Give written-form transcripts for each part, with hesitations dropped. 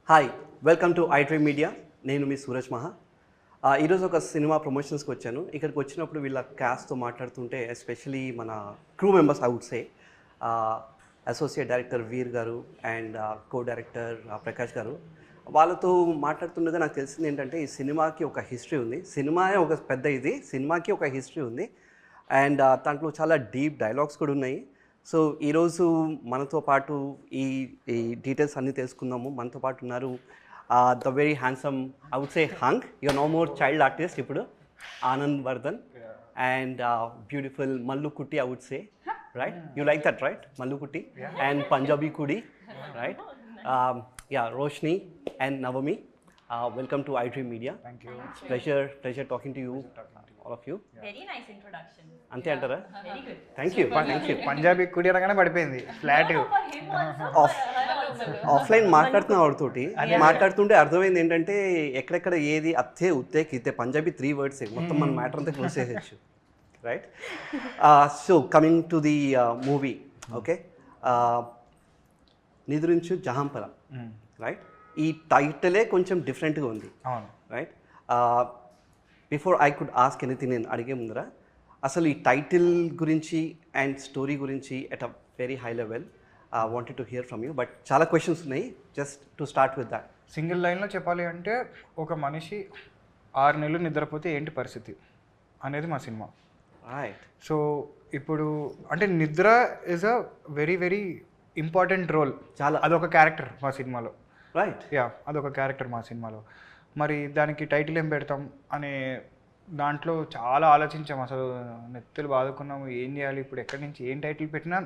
Hi welcome to iDream media. నేను మీ సూరజ్ మహా. ఈరోజు ఒక సినిమా ప్రమోషన్స్కి వచ్చాను. ఇక్కడికి వచ్చినప్పుడు వీళ్ళ క్యాస్ట్తో మాట్లాడుతుంటే ఎస్పెషలీ మన crew members I would say associate director Veer garu and co director Prakash గారు, వాళ్ళతో మాట్లాడుతుండగా నాకు తెలిసింది ఏంటంటే ఈ సినిమాకి ఒక హిస్టరీ ఉంది. సినిమాయే ఒక పెద్ద ఇది, సినిమాకి ఒక హిస్టరీ ఉంది అండ్ దాంట్లో చాలా డీప్ డైలాగ్స్ కూడా ఉన్నాయి. సో ఈరోజు మనతో పాటు ఈ ఈ డీటెయిల్స్ అన్నీ తెలుసుకుందాము. మనతో పాటు ఉన్నారు the very handsome I would say hunk, you're no more child artist ఇప్పుడు, Anand Vardhan and beautiful Mallu kutti I would say, right? You like that right? Mallu kutti and Punjabi kudi, right? Roshni and Navami. Welcome to iDream Media. Thank you. It's pleasure talking to you, all of you. Very nice introduction. అంతే అంటారా? Very good. Thank you. Punjabi కుడి అనగానే పడిపోయింది flat. For him also. Offline మాట్లాడుతున్నా ఆవిడతోటి, మాట్లాడుతుంటే అర్థమైంది ఏంటంటే ఎక్కడెక్కడ ఏది అత్తే ఉత్తే కితే పంజాబీ 3 words మొత్తం మన మ్యాటర్ అంతా క్లోజ్ చేసేయచ్చు, right? So coming to the movie, okay, Nidhrinchu Jahapana, right? ఈ టైటిలే కొంచెం డిఫరెంట్గా ఉంది, అవును, right? Before I could ask anything, నేను అడిగే ముందర అసలు ఈ టైటిల్ గురించి అండ్ స్టోరీ గురించి at a very high level wanted to hear from you, but చాలా క్వశ్చన్స్ ఉన్నాయి. Just to start with that, single లైన్లో చెప్పాలి అంటే ఒక మనిషి 6 నెలలు నిద్రపోతే ఏంటి పరిస్థితి అనేది మా సినిమా, రైట్? సో ఇప్పుడు అంటే నిద్ర is a very very important role, చాలా, అదొక క్యారెక్టర్ మా సినిమాలో, రైట్? అదొక క్యారెక్టర్ మా సినిమాలో. మరి దానికి టైటిల్ ఏం పెడతాం అనే దాంట్లో చాలా ఆలోచించాం. అసలు నెత్తులు బాదుకున్నాము, ఏం చేయాలి ఇప్పుడు, ఎక్కడి నుంచి ఏం టైటిల్ పెట్టినా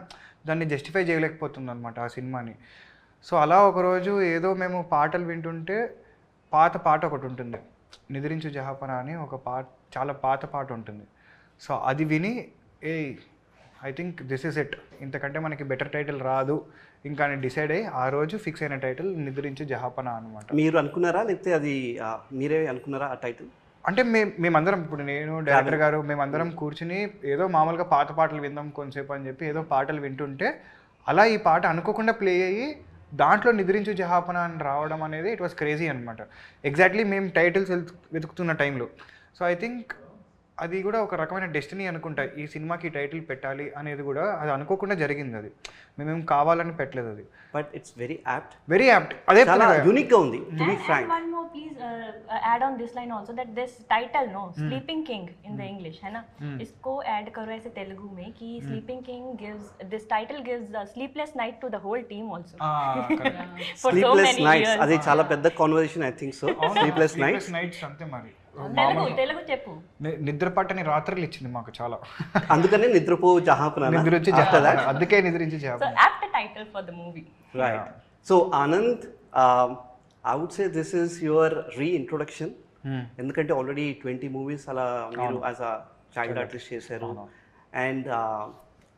దాన్ని జస్టిఫై చేయలేకపోతుంది అనమాట ఆ సినిమాని. సో అలా ఒకరోజు ఏదో మేము పాటలు వింటుంటే పాట ఒకటి ఉంటుంది, నిద్రించు జహాపన అని ఒక చాలా పాత పాట ఉంటుంది. సో అది విని I think this is it, ఇంతకంటే మనకి బెటర్ టైటిల్ రాదు ఇంకా అని డిసైడ్ అయ్యి ఆ రోజు ఫిక్స్ అయిన టైటిల్ నిద్రించు జహాపన అనమాట. మీరు అనుకున్నారా లేకపోతే అది మీరే అనుకున్నారా ఆ టైటిల్? అంటే మేమందరం, ఇప్పుడు నేను డైరెక్టర్ గారు మేమందరం కూర్చుని ఏదో మామూలుగా పాత పాటలు విందాం కొంతసేపు అని చెప్పి ఏదో పాటలు వింటుంటే అలా ఈ పాట అనుకోకుండా ప్లే అయ్యి దాంట్లో నిద్రించు జహాపన అని రావడం అనేది ఇట్ వాస్ క్రేజీ అనమాట. ఎగ్జాక్ట్లీ మేము టైటిల్స్ వెతుకుతున్న టైంలో. సో ఐ థింక్ అది కూడా ఒక రకమైన డెస్టినీ అనుకుంటా, ఈ సినిమాకి టైటిల్ పెట్టాలి అనేది కూడా అది అనుకోకుండా జరిగింది. అది మేమేం కావాలని పెట్టలేదు అది, బట్ ఇట్స్ వెరీ యాప్ట్, అదే చాలా యూనిక్గా ఉంది to be And frank. one more please add on this line also that this title no Sleeping King in the English है ना, इसको add करो ऐसे तेलुगु में कि Sleeping King gives, this title gives a sleepless night to the whole team also. For so sleepless many nights, years. అది చాలా పెద్ద conversation I think so. Sleepless nights nights అంతే మరి, తెలుగు చెప్పు. నిద్ర పట్టని రాత్రులు ఇచ్చింది మాకు చాలా, అందుకనే నిద్రపో జహాపన, నిద్ర వచ్చి అందుకే నిద్రించి So జహాపన. apt title for the movie. Right? So Anand, I would say this is your reintroduction, ఎందుకంటే ఆల్రెడీ 20 మూవీస్ అలా మీరు యాజ్ అ చైల్డ్ ఆర్టిస్ట్ చేశారు అండ్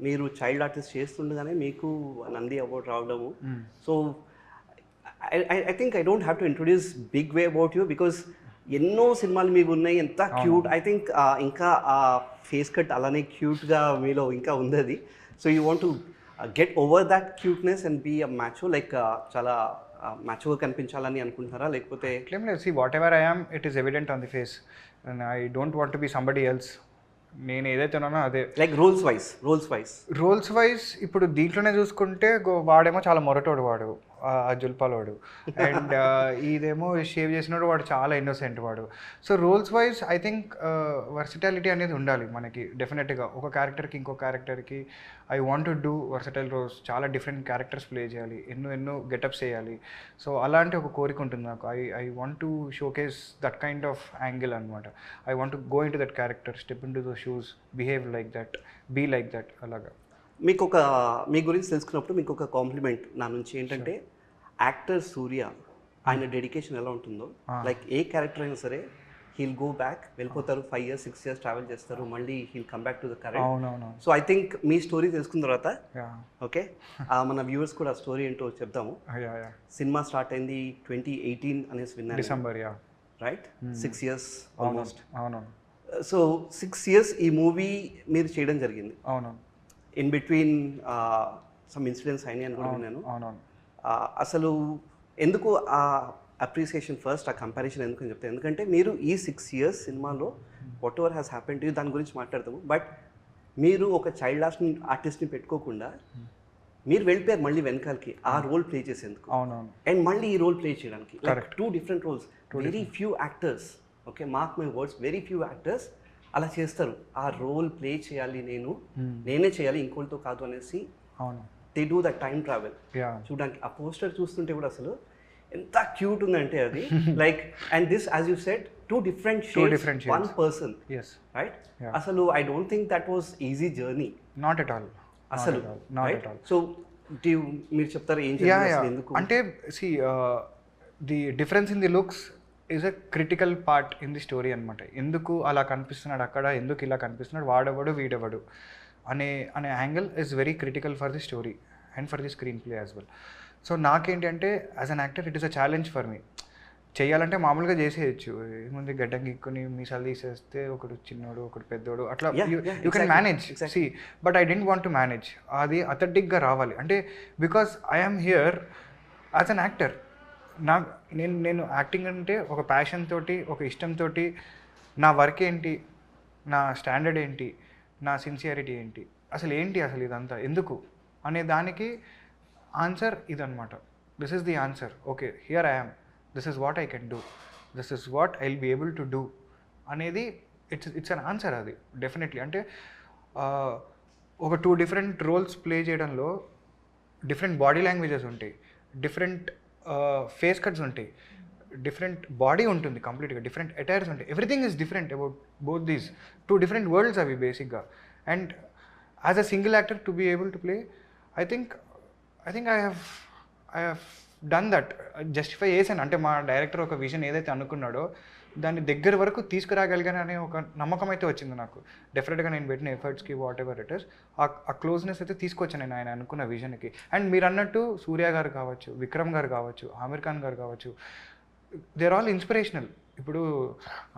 మీరు చైల్డ్ ఆర్టిస్ట్ చేస్తుండగానే మీకు నంది అవార్డ్ రావడము. So I think I don't have to introduce big way about you because ఎన్నో సినిమాలు మీకు ఉన్నాయి, ఎంత క్యూట్. ఐ థింక్ ఇంకా ఆ ఫేస్ కట్ అలానే క్యూట్గా మీలో ఇంకా ఉంది అది. So you want to get over that cuteness and be a macho, like చాలా మ్యాచోగా కనిపించాలని అనుకుంటున్నారా లేకపోతే? Claim let's see whatever I am, it is evident on the face and I don't want to be somebody else. నేను ఏదైతే ఉన్నానో అదే, like roles wise. ఇప్పుడు దీంట్లోనే చూసుకుంటే వాడేమో చాలా మొరటోడు, వాడు జుల్పాలోడు, అండ్ ఇదేమో షేవ్ చేసినోడు వాడు చాలా ఇన్నోసెంట్ వాడు. So roles wise I think versatility అనేది ఉండాలి మనకి డెఫినెట్గా. ఒక క్యారెక్టర్కి ఇంకో క్యారెక్టర్కి I want to do versatile roles, చాలా డిఫరెంట్ క్యారెక్టర్స్ ప్లే చేయాలి, ఎన్నో గెటప్స్ చేయాలి. సో అలాంటి ఒక కోరిక ఉంటుంది నాకు. I want to showcase that kind of angle అనమాట. I want to go into that character, step into the shoes, behave like that, be like that. అలాగా మీకు మీ గురించి తెలుసుకున్నప్పుడు మీకు ఒక కాంప్లిమెంట్ నా నుంచి ఏంటంటే, యాక్టర్ సూర్య ఆయన డెడికేషన్ ఎలా ఉంటుందో, లైక్ ఏ క్యారెక్టర్ అయినా సరే హీల్ గో బ్యాక్, వెళ్ళిపోతారు, 5 years 6 years ట్రావెల్ చేస్తారు, మళ్ళీ he'll come back to the current. అవునవును. సో ఐ థింక్ మీ స్టోరీ తెలుసుకున్న తర్వాత ఓకే మన వ్యూవర్స్ కూడా స్టోరీ ఏంటో చెప్దాము. సినిమా స్టార్ట్ అయింది 2018 అనేసి విన్నాను, డిసెంబర్, రైట్? 6 years almost. అవునవును. సో 6 years ఈ మూవీ మీరు చేయడం జరిగింది. అవునవును. ఇన్ బిట్వీన్ సమ్ ఇన్సిడెంట్స్ అయినాయి అని కూడా విన్నాను. అవునవును. అసలు ఎందుకు ఆ అప్రిసియేషన్ ఫస్ట్, ఆ కంపారిజన్ ఎందుకు అని చెప్తాను, ఎందుకంటే మీరు ఈ 6 years సినిమాలో what ever has happen to you దాని గురించి మాట్లాడతాము, బట్ మీరు ఒక చైల్డ్ ఆర్టిస్ట్ని పెట్టుకోకుండా మీరు వెళ్ళిపోయారు మళ్ళీ వెనకాలకి ఆ రోల్ ప్లే చేసేందుకు. అవునవును. అండ్ మళ్ళీ ఈ రోల్ ప్లే చేయడానికి Correct. 2 different roles. Very few actors, okay, mark my words, very few actors అలా చేస్తారు. ఆ రోల్ ప్లే చేయాలి, నేనే చేయాలి, ఇంకోటితో కాదు అనేసి అవును. They do the time travel. Yeah చూడడానికి ఆ పోస్టర్ చూస్తుంటే కూడా అసలు ఎంత క్యూట్ ఉందంటే అది like, and this as you said 2 different different shades, shades. one person, yes. Right? Yeah. అసలు I don't think that was easy journey not at all. అసలు, not right? At all. So మీరు చెప్తారు ఏం yeah జరిగింది yeah అసలు, ఎందుకు? అంటే see the difference in the looks is a critical part in the story అనమాట. ఎందుకు అలా కనిపిస్తున్నాడు అక్కడ, ఎందుకు ఇలా కనిపిస్తున్నాడు, వాడెవడు వీడెవడు అనే అనే angle is very critical for the story and for the screen play as well. So నాకేంటి అంటే as an actor it is a challenge for me. చేయాలంటే మామూలుగా చేసేయచ్చు, ఏముంది గడ్డం గీక్కుని మీసాలు తీసేస్తే ఒకడు చిన్నోడు ఒకడు పెద్దోడు అట్లా you can manage. See but I don't want to manage. అది అథెంటిక్గా రావాలి అంటే, because I'm here as an actor. నేను యాక్టింగ్ అంటే ఒక ప్యాషన్ తోటి, ఒక ఇష్టంతో, నా వర్క్ ఏంటి, నా స్టాండర్డ్ ఏంటి, నా సిన్సియారిటీ ఏంటి, అసలు ఇదంతా ఎందుకు అనే దానికి ఆన్సర్ ఇదనమాట. This is the answer. Okay, here I am, this is what I can do, this is what I will be able to do అనేది ఇట్స్ అన్ ఆన్సర్. అది డెఫినెట్లీ అంటే ఒక 2 different రోల్స్ ప్లే చేయడంలో different body languages ఉంటాయి, different face cuts ఉంటాయి, different body ఉంటుంది కంప్లీట్గా, different attires ఉంటాయి. Everything is different about both these 2 different worlds అవి బేసిక్గా. And as a single actor to be able to play, I think I have done that. Justify చేశాను అంటే మా director ఒక విజన్ ఏదైతే అనుకున్నాడో దాన్ని దగ్గర వరకు తీసుకురాగలిగాననే ఒక నమ్మకం అయితే వచ్చింది నాకు. డెఫినెట్గా నేను పెట్టిన ఎఫర్ట్స్కి వాట్ ఎవర్ ఇట్ ఇస్ ఆ క్లోజ్నెస్ అయితే తీసుకొచ్చాను నేను ఆయన అనుకున్న విజన్కి. అండ్ మీరు అన్నట్టు సూర్య గారు కావచ్చు, విక్రమ్ గారు కావచ్చు, ఆమిర్ ఖాన్ గారు కావచ్చు, దే ఆర్ ఆల్ ఇన్స్పిరేషనల్. ఇప్పుడు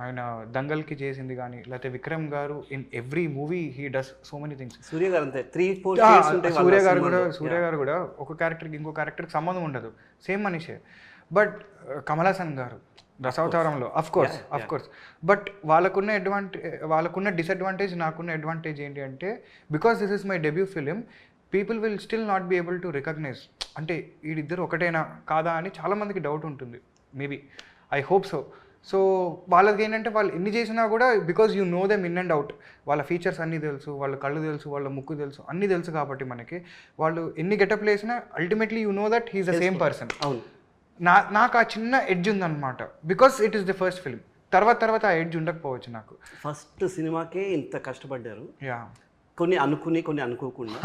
ఆయన దంగల్కి చేసింది కానీ, లేకపోతే Vikram garu in every movie he does so many things. Surya garu అంతే 3-4 సూర్య గారు కూడా ఒక క్యారెక్టర్కి ఇంకో క్యారెక్టర్కి సంబంధం ఉండదు, సేమ్ మనిషే. బట్ కమల్ హాసన్ గారు దశావతారంలో అఫ్ కోర్స్ బట్ వాళ్ళకున్న డిసడ్వాంటేజ్, నాకున్న అడ్వాంటేజ్ ఏంటి అంటే, because this is my debut film, people will still not be able to recognise. అంటే వీడిద్దరు ఒకటేనా కాదా అని చాలామందికి డౌట్ ఉంటుంది. Maybe I hope so. So వాళ్ళకి ఏంటంటే వాళ్ళు ఎన్ని చేసినా కూడా, because you know them in and out, వాళ్ళ ఫీచర్స్ అన్నీ తెలుసు, వాళ్ళ కళ్ళు తెలుసు, వాళ్ళ ముక్కు తెలుసు, అన్నీ తెలుసు కాబట్టి మనకి వాళ్ళు ఎన్ని గెటప్లు వేసినా ultimately you know that he is the same person. అవును, నాకు ఆ చిన్న ఎడ్జ్ ఉందన్నమాట, because it is the first film. తర్వాత ఆ ఎడ్జ్ ఉండకపోవచ్చు నాకు. ఫస్ట్ సినిమాకే ఇంత కష్టపడ్డారు, యా కొన్ని అనుకుని కొన్ని అనుకోకుండా,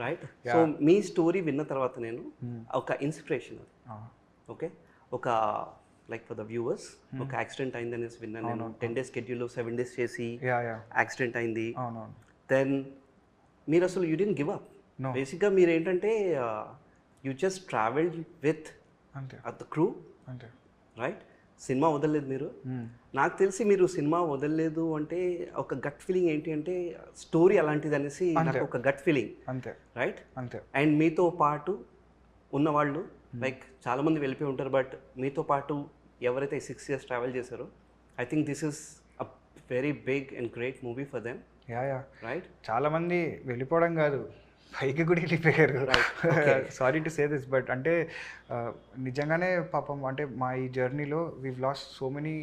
రైట్? సో మీ స్టోరీ విన్న తర్వాత నేను ఒక ఇన్స్పిరేషన్ అది, ఓకే, ఒక లైక్ ఫర్ ద వ్యూవర్స్, ఒక యాక్సిడెంట్ అయింది అనేసి విన్నాను నేను. 10 days షెడ్యూల్లో 7 days చేసి యాక్సిడెంట్ అయింది. దెన్ మీరు అసలు యూ డిడ్ంట్ గివ్ అప్. బేసిక్గా మీరు ఏంటంటే you just travelled with the crew, right? Cinema వదలలేదు మీరు. నాకు తెలిసి మీరు సినిమా వదలలేదు అంటే ఒక గట్ ఫీలింగ్ ఏంటి అంటే స్టోరీ అలాంటిది అనేసి నాకు ఒక గట్ ఫీలింగ్, అంతే, రైట్? అంతే. అండ్ మీతో పాటు ఉన్నవాళ్ళు లైక్ చాలామంది వెళ్ళిపోయి ఉంటారు, బట్ మీతో పాటు ఎవరైతే 6 years ట్రావెల్ చేశారో, I think this is a very big and great movie for them, right? చాలామంది వెళ్ళిపోవడం కాదు, పైకి కూడా వెళ్ళిపోయారు. Sorry to say this, but అంటే నిజంగానే పాపం, అంటే మా ఈ జర్నీలో we've lost so many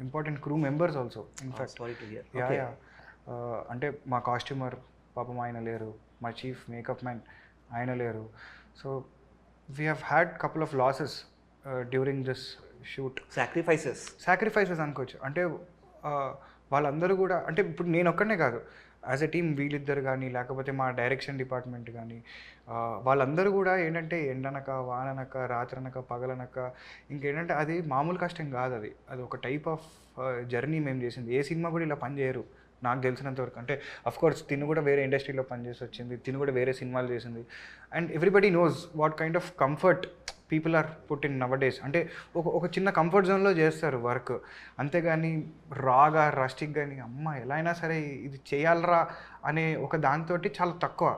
important crew members also. In fact అంటే మా కాస్ట్యూమర్ పాపం ఆయన లేరు, మా చీఫ్ మేకప్ మ్యాన్ ఆయన లేరు. So we have had couple of losses during this shoot. Sacrifices అనుకోవచ్చు. అంటే వాళ్ళందరూ కూడా, అంటే ఇప్పుడు నేను ఒక్కడనే కాదు, యాజ్ ఎ టీమ్ వీళ్ళిద్దరు కానీ, లేకపోతే మా డైరెక్షన్ డిపార్ట్మెంట్ కానీ, వాళ్ళందరూ కూడా ఏంటంటే ఎండనక, వాననక, రాత్రనక, పగలనక, ఇంకేంటంటే అది మామూలు కష్టం కాదు. అది ఒక టైప్ ఆఫ్ జర్నీ మేము చేసింది. ఏ సినిమా కూడా ఇలా పని చేయరు నాకు తెలిసినంత వరకు. అంటే అఫ్కోర్స్ తిను కూడా వేరే ఇండస్ట్రీలో పనిచేసి వచ్చింది, తిను కూడా వేరే సినిమాలు చేసింది. And everybody knows what kind of comfort people are put in nowadays. అంటే ఒక చిన్న కంఫర్ట్ జోన్లో చేస్తారు వర్క్, అంతేగాని రాగా రస్టిక్ కానీ అమ్మ ఎలా అయినా సరే ఇది చేయాలరా అనే ఒక దాంతో చాలా తక్కువ.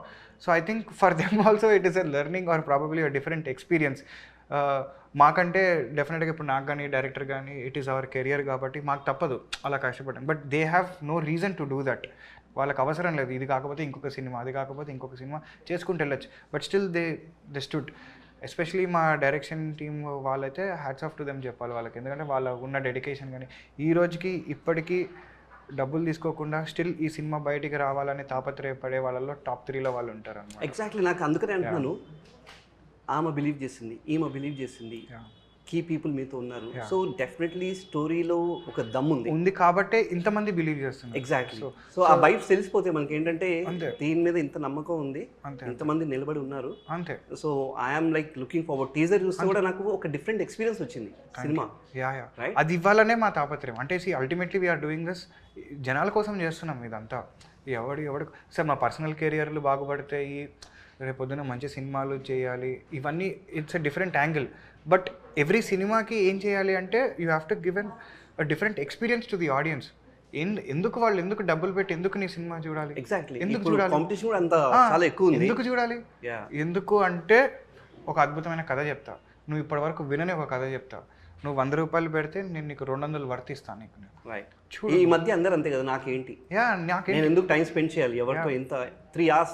So I think for them also it is a learning or probably a different experience. మాకంటే డెఫినెట్గా ఇప్పుడు నాకు కానీ డైరెక్టర్ కానీ ఇట్ ఈస్ అవర్ కెరియర్ కాబట్టి మాకు తప్పదు అలా కష్టపడడం. But they have no reason to do that. వాళ్ళకి అవసరం లేదు ఇది కాకపోతే ఇంకొక సినిమా, అది కాకపోతే ఇంకొక సినిమా చేసుకుంటూ వెళ్ళొచ్చు. But still they stood. Especially మా డైరెక్షన్ టీమ్ వాళ్ళైతే హ్యాట్స్ ఆఫ్ టు దెమ్ చెప్పాలి వాళ్ళకి. ఎందుకంటే వాళ్ళ ఉన్న డెడికేషన్ కానీ ఈ రోజుకి ఇప్పటికీ డబ్బులు తీసుకోకుండా స్టిల్ ఈ సినిమా బయటికి రావాలని తాపత్రయపడే వాళ్ళలో టాప్ 3లో వాళ్ళు ఉంటారు అన్నమాట. ఎగ్జాక్ట్లీ నాకు అందుకనే అంటున్నాను, ఆమె బిలీవ్ చేసింది, ఈమె బిలీవ్ చేసింది, కీ పీపుల్ మీతో ఉన్నారు. సో డెఫినెట్లీ స్టోరీలో ఒక దమ్ ఉంది కాబట్టి ఇంతమంది బిలీవ్ చేస్తున్నారు. ఎగ్జాక్ట్లీ. సో ఆ వైబ్స్ తెలిసిపోతే మనకి ఏంటంటే దీని మీద ఇంత నమ్మకం ఉంది, ఇంతమంది నిలబడి ఉన్నారు అంతే. So I'm like looking forward. Teaser చూస్తే కూడా నాకు ఒక డిఫరెంట్ ఎక్స్పీరియన్స్ వచ్చింది సినిమా. అది ఇవ్వాలనే మా తాపత్రయం. అంటే అల్టిమేట్లీ వీఆర్ డూయింగ్ దిస్ జనాల కోసం చేస్తున్నాం ఇదంతా. ఎవడు సార్ మా పర్సనల్ కెరియర్లు బాగుపడతాయి, రేపొద్దున మంచి సినిమాలు చేయాలి, ఇవన్నీ it's a different angle. But every సినిమాకి ఏం చేయాలి అంటే you have to give a different experience to the audience. ఎందుకు వాళ్ళు ఎందుకు డబ్బులు పెట్టి ఎందుకు నీ సినిమా చూడాలి? ఎగ్జాక్ట్లీ. ఎందుకు చూడాలి? కాంపిటీషన్ కూడా అంత చాలా ఎక్కువ ఉంది. ఎందుకు చూడాలి? ఎందుకు అంటే ఒక అద్భుతమైన కథ చెప్తా, నువ్వు ఇప్పటివరకు వినని ఒక కథ చెప్తా, నువ్వు 100 రూపాయలు పెడితే నేను నీకు 200 వర్తిస్తాను నీకు. ఈ మధ్య అందరూ అంతే కదా, నాకేంటి నేను ఎందుకు టైం స్పెండ్ చేయాలి ఎవరితో, ఎంత 3 hours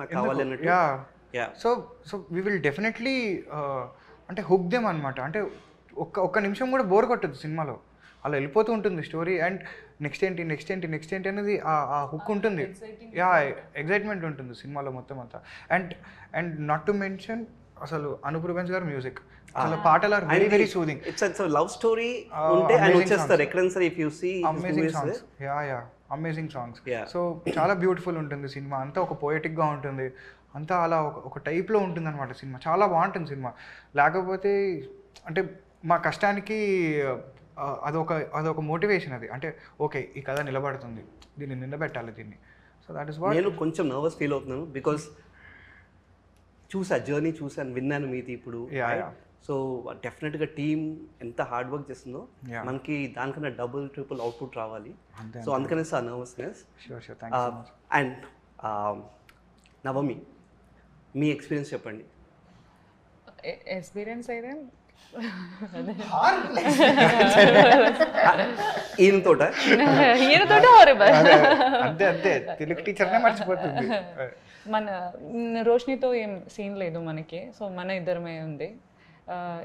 నాకు కావాలి అన్నట్టు. సో వీ విల్ డెఫినెట్లీ అంటే హుక్ దెమ్ అనమాట. అంటే ఒక్క నిమిషం కూడా బోర్ కొట్టదు సినిమాలో, అలా వెళ్ళిపోతూ ఉంటుంది స్టోరీ. అండ్ నెక్స్ట్ ఏంటి అనేది ఆ హుక్ ఉంటుంది. ఎగ్జైట్మెంట్ ఉంటుంది సినిమాలో మొత్తం అంతా. అండ్ నాట్ టు మెన్షన్ అసలు అనూప్ రూబెన్స్ గారు మ్యూజిక్, అసలు పాటలు are very very soothing. It's love story ఉంటే ఆయన వచ్చేస్తారు ఎక్కడైనా సరే. If you see amazing songs, amazing songs. So చాలా బ్యూటిఫుల్ ఉంటుంది సినిమా అంతా, ఒక పోయటిక్గా ఉంటుంది అంతా, అలా ఒక టైప్లో ఉంటుంది అనమాట సినిమా. చాలా బాగుంటుంది సినిమా. లేకపోతే అంటే మా కష్టానికి అదొక మోటివేషన్. అది అంటే ఓకే ఈ కథ నిలబడుతుంది, దీన్ని నిలబెట్టాలి దీన్ని. So that is what. నేను కొంచెం నర్వస్ ఫీల్ అవుతున్నాను బికాస్ జర్నీ చూసాను, విన్నాను మీది ఇప్పుడు. సో డెఫినెట్గా టీమ్ ఎంత హార్డ్ వర్క్ చేస్తుందో మనకి దానికన్నా డబుల్ ట్రిపుల్ అవుట్పుట్ రావాలి. సో అందుకనే sir nervousness. And Navami, me experience చెప్పండి. ఎక్స్పీరియన్స్ అయితే ఈయనతోట అంతే తెలుగు టీచర్నే మర్చిపోతుంది. మన రోషినితో ఏం సీన్ లేదు మనకి, సో మన ఇద్దరమే ఉంది.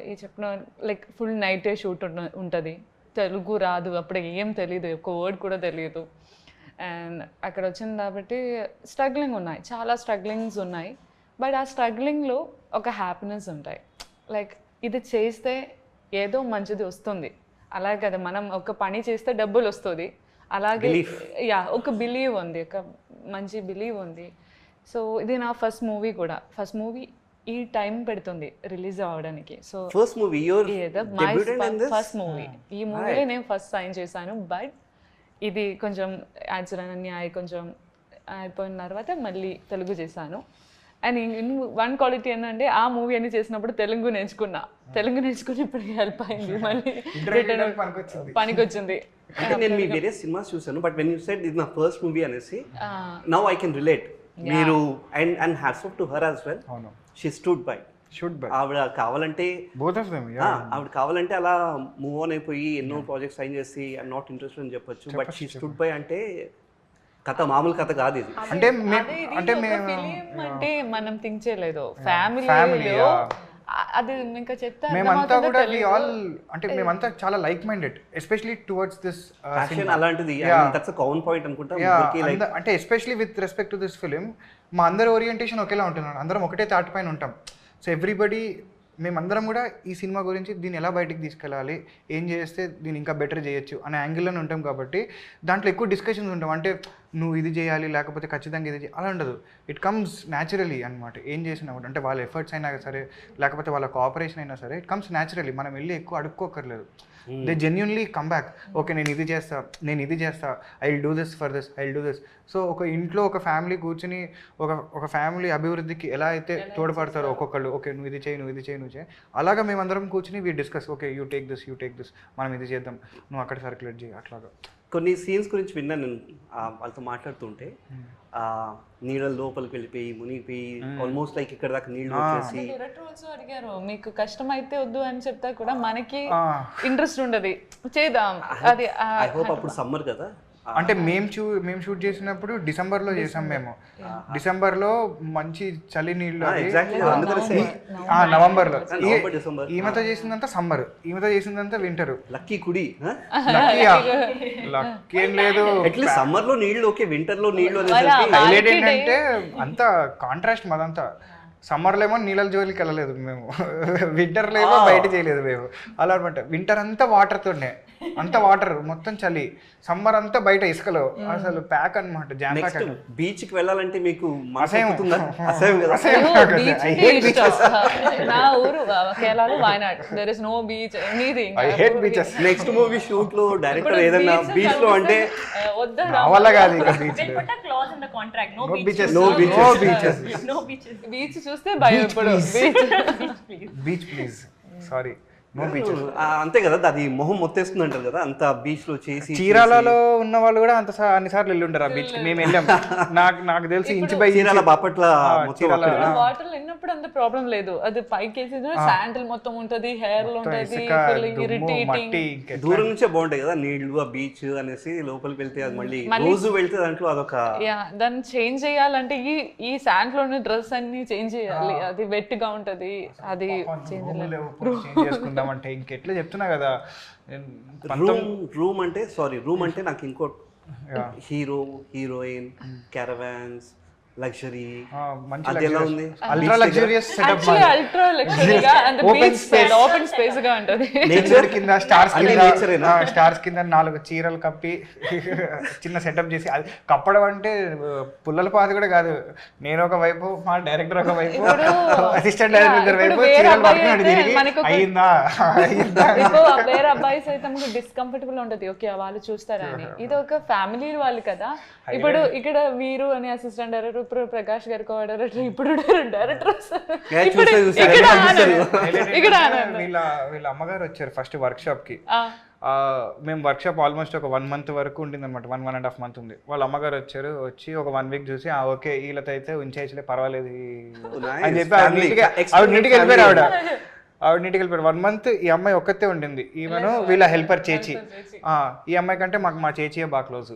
ఈ చెప్పిన లైక్ ఫుల్ నైటే షూట్ ఉంటుంది, తెలుగు రాదు, అప్పుడు ఏం తెలియదు, ఒక వర్డ్ కూడా తెలియదు. అండ్ అక్కడ వచ్చింది కాబట్టి స్ట్రగ్లింగ్ ఉన్నాయి, చాలా స్ట్రగ్లింగ్స్ ఉన్నాయి. బట్ ఆ స్ట్రగ్లింగ్లో ఒక హ్యాపీనెస్ ఉంటాయి. లైక్ ఇది చేస్తే ఏదో మంచిది వస్తుంది, అలాగే కదా మనం ఒక పని చేస్తే డబ్బులు వస్తుంది, అలాగే ఒక బిలీవ్ ఉంది, ఒక మంచి బిలీవ్ ఉంది. సో ఇది నా ఫస్ట్ మూవీ కూడా, ఫస్ట్ మూవీ ఈ టైం పెడుతుంది రిలీజ్ అవ్వడానికి. So first movie first movie, ఈ మూవీలో నేను ఫస్ట్ సైన్ చేశాను. బట్ ఇది కొంచెం యాడ్స్ కొంచెం అయిపోయిన తర్వాత మళ్ళీ తెలుగు చేశాను. అండ్ వన్ క్వాలిటీ ఏంటంటే ఆ మూవీ అన్ని చేసినప్పుడు తెలుగు నేర్చుకుని ఇప్పటికి హెల్ప్ అయింది, మళ్ళీ పనికొచ్చింది. అంటే నేను మీ వేరే సినిమాస్ చూసాను, బట్ వెన్ యూ సెడ్ ఇది నా ఫస్ట్ మూవీ అనేసి నౌ ఐ కెన్ రిలేట్. మీరు and hats off to her as well. She stood by. ఆవిడ కావాలంటే ఆవిడ కావాలంటే అలా మూవ్ ఆన్ అయిపోయి ఎన్నో ప్రాజెక్ట్స్ సైన్ చేసి ఐఎమ్ నాట్ ఇంట్రెస్టెడ్ అని చెప్పొచ్చు. బట్ షీ స్టూడ్ బై అంటే కథ మామూలు కథ కాదు ఇది. అంటే మనం థింక్ చేయలేదు ఫ్యామిలీలో, అది ఇంకా చెప్తా. మేమంతా కూడా అంటే మేమంతా చాలా like minded, especially towards this passion అలాంటిది. దట్స్ అ కామన్ పాయింట్ అనుకుంటా. అంటే especially with respect to this film మా అందరి ఓరియంటేషన్ ఒకేలా ఉంటున్నాడు, అందరం ఒకటే తాటి పైన ఉంటాం. సో ఎవ్రీబడి మేమందరం కూడా ఈ సినిమా గురించి దీన్ని ఎలా బయటికి తీసుకెళ్ళాలి, ఏం చేస్తే దీన్ని ఇంకా బెటర్ చేయొచ్చు అనే యాంగిల్లోనే ఉంటాం. కాబట్టి దాంట్లో ఎక్కువ డిస్కషన్స్ ఉంటాం. అంటే నువ్వు ఇది చేయాలి లేకపోతే ఖచ్చితంగా ఇది అలా ఉండదు. ఇట్ కమ్స్ న్యాచురలీ అనమాట. ఏం చేసినా కూడా అంటే వాళ్ళ ఎఫర్ట్స్ అయినా సరే లేకపోతే వాళ్ళ కోఆపరేషన్ అయినా సరే ఇట్ కమ్స్ న్యాచురలీ. మనం వెళ్ళి ఎక్కువ అడుక్కోకర్లేదు. They genuinely come back. Okay నేను ఇది చేస్తా, I will do this for this, I will do this. So ఒక ఇంట్లో ఒక ఫ్యామిలీ కూర్చుని ఒక ఫ్యామిలీ అభివృద్ధికి ఎలా అయితే తోడ్పడతారో ఒక్కొక్కళ్ళు, ఓకే నువ్వు ఇది చేయి, అలాగా మేమందరం కూర్చుని we discuss, okay you take this, మనం ఇది చేద్దాం, నువ్వు అక్కడ సర్క్యులేట్ చేయి, అట్లాగా కొన్ని సీన్స్ గురించి విన్నాను నేను వాళ్ళతో మాట్లాడుతుంటే నీళ్ళ లోపలికి వెళ్ళిపోయి మునిగిపోయి ఆల్మోస్ట్ లైక్ ఇక్కడ దాకా నీళ్ళు వచ్చేసి డైరెక్టర్ ఆల్సో అడిగారు మీకు కష్టం అయితే వద్దు అని చెప్తా కూడా మనకి ఇంట్రెస్ట్ ఉండదు చేద్దాం అది ఐ హోప్ అప్పుడు సమ్మర్ కదా. అంటే మేము షూట్ చేసినప్పుడు డిసెంబర్లో చేసాం మేము. డిసెంబర్లో మంచి చలి నీళ్ళు అవి. ఎగ్జాక్ట్లీ నవంబర్లో. డిసెంబర్. ఈమెతో చేసిందంతా సమ్మర్, ఈమెతో చేసిందంతా వింటర్. లక్కీ కుడి లక్కీ ఏం లేదు. అట్లీస్ట్ సమ్మర్ లో నీళ్ళు ఓకే, వింటర్ లో నీళ్ళు హైలైట్ ఏంటంటే అంత కాంట్రాస్ట్ మాదంతా. సమ్మర్లో ఏమో నీళ్ళ జోలికి వెళ్ళలేదు మేము, వింటర్లో ఏమో బయట చేయలేదు మేము. అలా అనమాట. వింటర్ అంతా వాటర్తోనే, అంత వాటర్ మొత్తం చలి. సమ్మర్ అంతా బయట ఇసుకలో అసలు ప్యాక్ అనమాట, జామ్ ప్యాక్. బీచ్ కి వెళ్ళాలంటే మీకు అసహ్యం నా ఊరు కేరళలో Wayanad, there is no beach anything. I hate beaches. Next movie shoot లో డైరెక్టర్ ఏదన్నా బీచ్ లో అంటే నా వల్ల కాదు ఇక beach. They put a clause in the contract, no beaches, beaches. No beaches. Beach చూస్తే భయం ఇప్పుడు. Beach please, sorry, no beaches. అంతే కదా, అది మొహం మొత్తేస్తుంది అంటారు కదా, అంత బీచ్ లో చేసి. చీరాలలో ఉన్న వాళ్ళు కూడా అంత అన్నిసార్లు వెళ్ళి ఉంటారు ఆ బీచ్ కి. మేము వెళ్ళాం. నాకు తెలిసి inch by Chirala Bapatla water వెళ్ళినప్పుడు అంత ప్రాబ్లం లేదు. అది పైకి వేసి శాండిల్ మొత్తం ఉంటది, హెయిర్ లో ఉంటది, ఇరిటేటింగ్. దూరం నుంచే బాగుంటాయి కదా నీళ్లు, ఆ బీచ్ అనేసి. లోపలికి వెళ్తే అది మళ్ళీ రోజు వెళ్తే దాంట్లో అదొక దాన్ని చేంజ్ చేయాలంటే ఈ శాండ్ లోని డ్రెస్ అన్ని చేంజ్ చేయాలి. అది వెట్ గా ఉంటది, అది చేంజ్ చేసుకుందాం అంటే ఇంకెట్లా చెప్తున్నా కదా. రూమ్ అంటే నాకు ఇంకో హీరో, హీరోయిన్, క్యారవాన్స్, లగ్జరీ, అది ఎలా ఉంది? Ultra luxurious setup. అల్ట్రా లగ్జరీగా and beach space, open space గా ఉంటది. నేచర్ కింద స్టార్స్ కింద 4 చీరలు కప్పి చిన్న సెటప్ చేసి, అది కప్పడం అంటే పుల్లల పాత కూడా కాదు. నేను ఒక వైపు, మా డైరెక్టర్ ఒక వైపు, అసిస్టెంట్ డైరెక్టర్ ఇద్దరు వైపు చీరలు పట్టుకున్నాడు తిరిగి. అయ్యిందా వేరే అబ్బాయిస్ అయితే మనకు డిస్కంఫర్టబుల్ ఉంటది, ఓకే వాళ్ళు చూస్తారా అని. ఇది ఒక ఫ్యామిలీ వాళ్ళు కదా. ఇప్పుడు ఇక్కడ వీరు అని అసిస్టెంట్ డైరెక్టర్, ఇప్పుడు ప్రకాష్ గారు కో డైరెక్టర్, ఇప్పుడు డైరెక్టర్ వీళ్ళ అమ్మగారు వచ్చారు ఫస్ట్ వర్క్ షాప్ కి. మేము వర్క్ షాప్ ఆల్మోస్ట్ ఒక 1 month వరకు ఉండింది అనమాట. 1.5 months ఉంది. వాళ్ళ అమ్మగారు వచ్చి ఒక 1 week చూసి ఓకే వీళ్ళతో అయితే ఉంచేయచ్చులే పర్వాలేదు అని చెప్పి ఆవిడ నీటికి వెళ్ళిపోయారు. ఆవిడ నీటికి వెళ్ళిపోయారు. 1 month ఈ అమ్మాయి ఒక్కతే ఉండింది. ఈమెను వీళ్ళ హెల్పర్ చేచి. ఈ అమ్మాయి కంటే మాకు మా చేచియే బాగా క్లోజ్.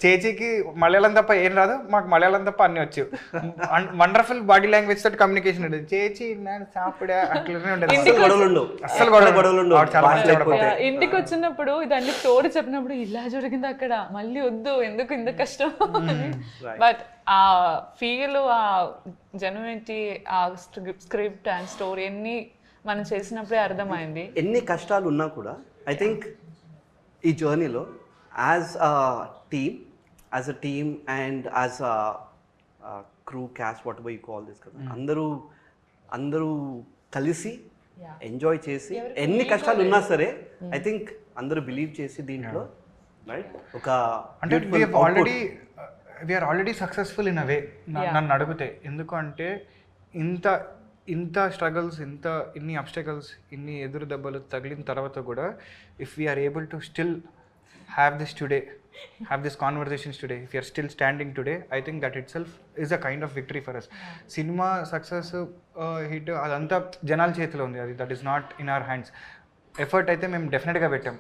చేచికి మలయాళం తప్ప ఏం రాదు, మాకు మలయాళం తప్ప అన్ని వచ్చు. వండర్ఫుల్ బాడీ లాంగ్వేజ్ తోటి కమ్యూనికేషన్ ఉంటుంది. చేచి సాపిడా అట్లనే ఉంటుంది. అస్సలు గొడవలు. ఇంటికి వచ్చినప్పుడు ఇదన్నీ స్టోరీ చెప్పినప్పుడు ఇలా జరిగింది అక్కడ, మళ్ళీ వద్దు ఎందుకు ఇంత కష్టం. బట్ ఆ ఫీల్, ఆ జెన్యునిటీ, ఆ స్క్రిప్ట్ అండ్ స్టోరీ అన్ని మనం చేసినప్పుడే అర్థమైంది. ఎన్ని కష్టాలు ఉన్నా కూడా ఐ థింక్ ఈ జర్నీలో as a team and as a crew, caste, what ever you call this కదా, అందరూ కలిసి ఎంజాయ్ చేసి ఎన్ని కష్టాలు ఉన్నా సరే ఐ థింక్ అందరూ బిలీవ్ చేసి దీంట్లో రైట్ ఒక అంటే we're already successful in a way నన్ను అడిగితే. ఎందుకంటే ఇంత స్ట్రగల్స్, ఇన్ని అబ్స్టకల్స్, ఇన్ని ఎదురు దెబ్బలు తగిలిన తర్వాత కూడా if we are able to still have this conversations today, if you are still standing today, I think that itself is a kind of victory for us. Cinema success, hit adanta janal chethilo undi, adi that is not in our hands. Effort aithe mem definitely ga pettam,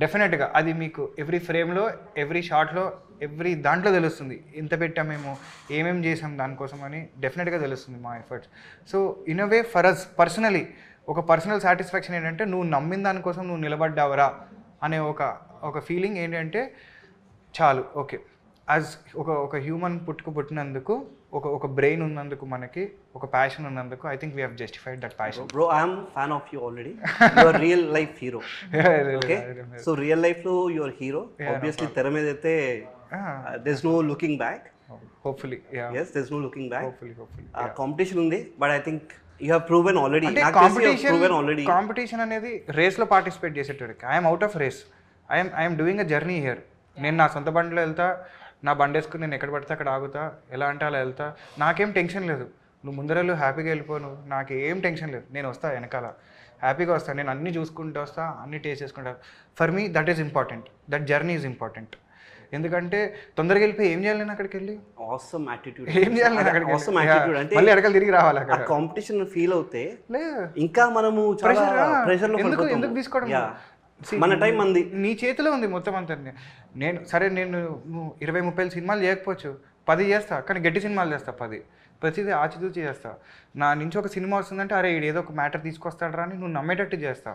డెఫినెట్గా అది మీకు every ఫ్రేమ్లో, every షాట్లో, every దాంట్లో తెలుస్తుంది. ఇంత పెట్టాం మేము, ఏమేమి చేసాం దానికోసం అని డెఫినెట్గా తెలుస్తుంది మా efforts. So in a way for us personally ఒక పర్సనల్ సాటిస్ఫాక్షన్ ఏంటంటే నువ్వు నమ్మిన దానికోసం నువ్వు నిలబడ్డావరా అనే ఒక ఫీలింగ్ ఏంటంటే చాలు. ఓకే, యాజ్ ఒక హ్యూమన్ పుట్టినందుకు, ఒక బ్రెయిన్ ఉన్నందుకు, మనకి ఒక ప్యాషన్ ఉన్నందుకు I think we have justified that passion. Bro, I am fan of you already. You are real life hero. Okay, so real life లో యు ఆర్ హీరో. ఆబ్వియస్లీ తెర మీద అయితే there is no looking back. Hopefully yes, there is no looking back. hopefully competition ఉంది, but I think you have proven already. అంటే competition అనేది రేస్లో participate చేసేటోడికి. I'm out of race. I'm doing a journey here. నేను నా సొంత బండిలో వెళ్తా, నా బండి వేసుకుని నేను ఎక్కడ పడితే అక్కడ ఆగుతా, ఎలా అంటే అలా వెళ్తా, నాకేం టెన్షన్ లేదు. నువ్వు ముందరలో హ్యాపీగా వెళ్ళిపోను, నాకు ఏం టెన్షన్ లేదు, నేను వస్తా వెనకాల హ్యాపీగా వస్తాను, నేను అన్నీ చూసుకుంటూ వస్తా, అన్నీ టేస్ట్ చేసుకుంటా. For me that is important, that journey is important. ఎందుకంటే తొందరగా వెళ్ళిపోయి ఏం చేయాలి నేను అక్కడికి వెళ్ళి, ఆసమ్ యాటిట్యూడ్, ఏం చేయాలి నేను అక్కడికి ఆసమ్ యాటిట్యూడ్ అంటే మళ్ళీ అడగలు తిరిగి రావాలి ఆ అక్కడ. కాంపిటీషన్ ఫీల్ అవుతే లే ఇంకా మనము చాలా ప్రెషర్ లో ఎందుకు పడిపోతాము. ఎందుకు తీసుకోవడం? Yeah. See, మన టైం మంది. నీ చేతిలో ఉంది మొత్తం అంతా. నేను సరే నేను 20-30 సినిమాలు చేయకపోవచ్చు, 10 చేస్తా, కానీ గట్టి సినిమాలు చేస్తా 10. ప్రతిదీ ఆచితూచి చేస్తా. నా నుంచి ఒక సినిమా వస్తుందంటే అరే ఈడు ఏదో ఒక మ్యాటర్ తీసుకొస్తాడు అని నువ్వు నమ్మేటట్టు చేస్తా,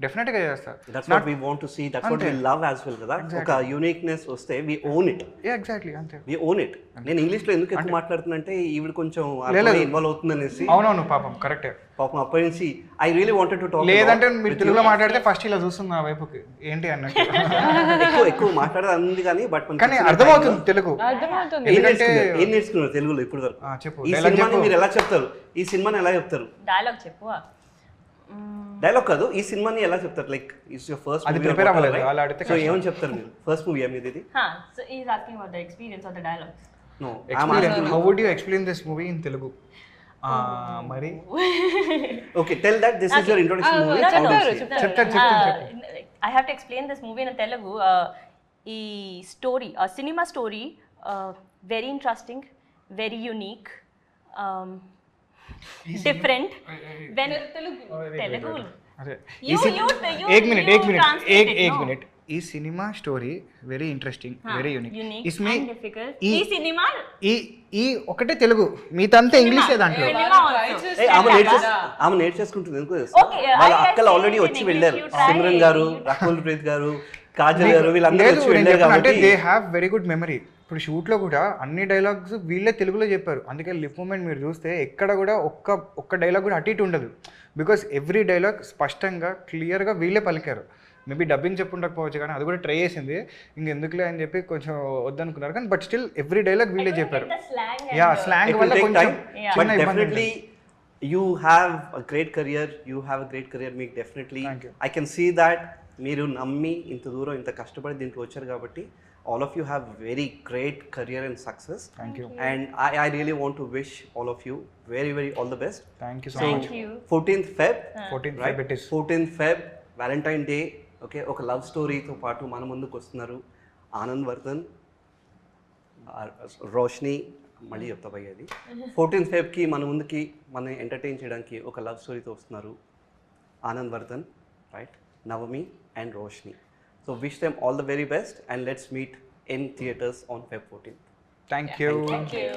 డెఫినెట్గా చేస్తా. That's what we want to see, that's what we love as well కదా. ఒక యూనిక్నెస్ వస్తే వి ఓన్ ఇట్. ఎగ్జాక్ట్లీ అంతే, వి ఓన్ ఇట్. నేను ఇంగ్లీష్లో ఎందుకు ఎక్కువ మాట్లాడుతున్నంటే ఈవిడ కొంచెం ఇన్వాల్వ్ అవుతుందనేసి. అవునవును పాపం కరెక్టే. పాపం అప్పటి నుంచి I really wanted to talk. లేదంటే మీరు తెలుగులో మాట్లాడితే ఫస్ట్ ఇలా చూస్తుంది నా వైపుకి ఏంటి అన్నట్టు. ఎక్కువ మాట్లాడేది అంది కానీ బట్ కానీ అర్థమవుతుంది తెలుగు. అర్థమవుతుంది. ఏం నేర్చుకున్నారు తెలుగులో ఇప్పుడు వరకు? చెప్పు, ఈ సినిమాని మీరు ఎలా చెప్తారు? ఈ సినిమాని ఎలా చెప్తారు? డైలాగ్ చెప్పు. డైలాగ్ కాదు, ఈ సినిమాని ఎలా చెప్తారు? లైక్ ఇట్స్ యువర్ ఫస్ట్ అది మూవీ, ప్రిపేర్ అవ్వలేదు అలా అడిగితే. సో ఏమని చెప్తారు మీరు? ఫస్ట్ మూవీ మీది ఇది? So he's asking about the experience of the dialogues. No, how would you explain this movie in Telugu? మరి okay, tell that this is your introduction movie. I have to explain this movie in Telugu. ఈ story, సినిమా story, very interesting, very unique, different. When Telugu అదే एक मिनट ఈ సినిమా story very interesting, very unique. ఇస్మే ఈ సినిమా ఈ ఒకటే తెలుగు, మిగతా ఇంగ్లీష్ దాంట్లో. ఆమె నేర్చేసుకుంటుంది ఎందుకు తెలుసా? Okay, వాళ్ళ I అక్కలు say ఆల్రెడీ it in వచ్చి English, వెళ్ళారు. you try. సిమ్రన్ గారు, రకుల్ ప్రీత్ గారు, కాజల్ గారు, వీళ్ళందరూ వచ్చి వెళ్ళారు అంటే కాబట్టి they have very good memory. ఇప్పుడు షూట్లో కూడా అన్ని డైలాగ్స్ వీళ్ళే తెలుగులో చెప్పారు. అందుకే లిప్ మూమెంట్ మీరు చూస్తే ఎక్కడ కూడా ఒక్క డైలాగ్ కూడా అటు ఇటు ఉండదు. బికాస్ ఎవ్రీ డైలాగ్ స్పష్టంగా క్లియర్గా వీళ్ళే పలికారు. మేబీ డబ్బింగ్ చెప్పుండకపోవచ్చు కానీ అది కూడా ట్రై చేసింది, ఇంకెందుకులే అని చెప్పి కొంచెం వద్దనుకున్నారు కానీ బట్ స్టిల్ ఎవ్రీ డైలాగ్ వీళ్ళే చెప్పారు. యా స్లాంగ్ వల్ల కొంచెం but definitely you have a great career, మీకు definitely I can see that. మీరు నమ్మి ఇంత దూరం ఇంత కష్టపడి దీంట్లో వచ్చారు కాబట్టి all of you have very great career and success. Thank you. And I really want to wish all of you very all the best. Thank you so Thank much. you. 14th Feb, 14th right? Feb it is. 14th Feb Valentine Day. Okay, ఒక love స్టోరీతో పాటు మన ముందుకు వస్తున్నారు ఆనంద్ వర్ధన్, రోష్ని. మళ్ళీ చెప్తా భయ్య, అది 14th Febకి మన ముందుకి మన ఎంటర్టైన్ చేయడానికి ఒక లవ్ స్టోరీతో వస్తున్నారు Anand Vardhan, right? Navami and Roshni. So wish them all the very best and let's meet in theaters on Feb 14th. Thank you. Thank you.